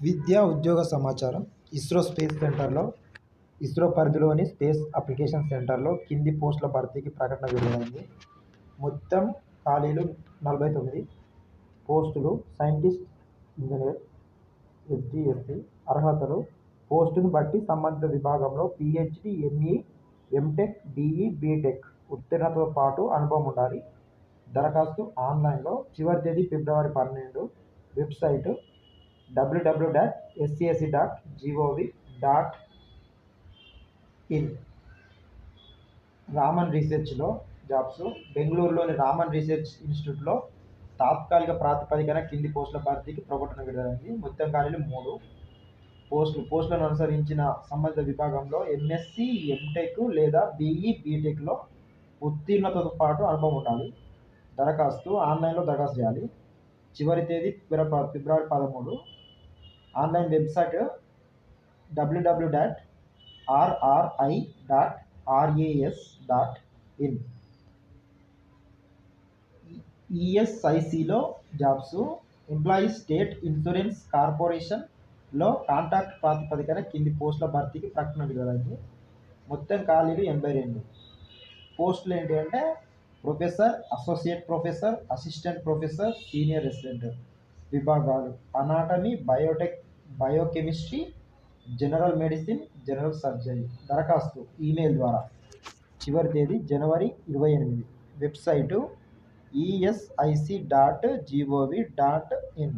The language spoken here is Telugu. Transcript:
విద్యా ఉద్యోగ సమాచారం. ఇస్రో స్పేస్ సెంటర్లో ఇస్రో పరిధిలోని స్పేస్ అప్లికేషన్ సెంటర్లో కింది పోస్టుల భర్తీకి ప్రకటన విడుదలైంది. మొత్తం ఖాళీలు 49 పోస్టులు. Scientist, engineer, SD SC. అర్హతలు పోస్టును బట్టి సంబంధిత విభాగంలో PhD, ME, MTech, BE, BTech ఉత్తీర్ణతతో పాటు అనుభవం ఉండాలి. దరఖాస్తు ఆన్లైన్లో. చివరి తేదీ ఫిబ్రవరి 12. Website www.scsc.gov.in. రామన్ రీసెర్చ్లో జాబ్స్. బెంగళూరులోని రామన్ రీసెర్చ్ ఇన్స్టిట్యూట్లో తాత్కాలిక ప్రాతిపదికన కింది పోస్టుల భర్తీకి ప్రకటన విడుదలైంది. మొత్తం ఖాళీలు 3 పోస్టులను అనుసరించిన సంబంధిత విభాగంలో ఎంఎస్సి, ఎంటెక్ లేదా బీఈ, బీటెక్లో ఉత్తీర్ణతతో పాటు అనుభవం ఉండాలి. దరఖాస్తు ఆన్లైన్లో దరఖాస్తు చేయాలి. చివరి తేదీ ఫిబ్రవరి 13. Online website www.rri.ras.in. ఈఎస్ఐసిలో జాబ్స్. ఎంప్లాయీస్ స్టేట్ ఇన్సూరెన్స్ కార్పొరేషన్లో కాంట్రాక్ట్ ప్రాతిపదికన కింది పోస్టుల భర్తీకి ప్రకటన విడుదలైంది. మొత్తం ఖాళీలు 82 పోస్టులు. ఏంటి అంటే professor, associate professor, assistant professor, senior resident. విభాగాలు anatomy, biotech, biochemistry, general medicine, general surgery. దరఖాస్తు ఈమెయిల్ ద్వారా. చివరి తేదీ జనవరి 28. Website esIc.gov.in.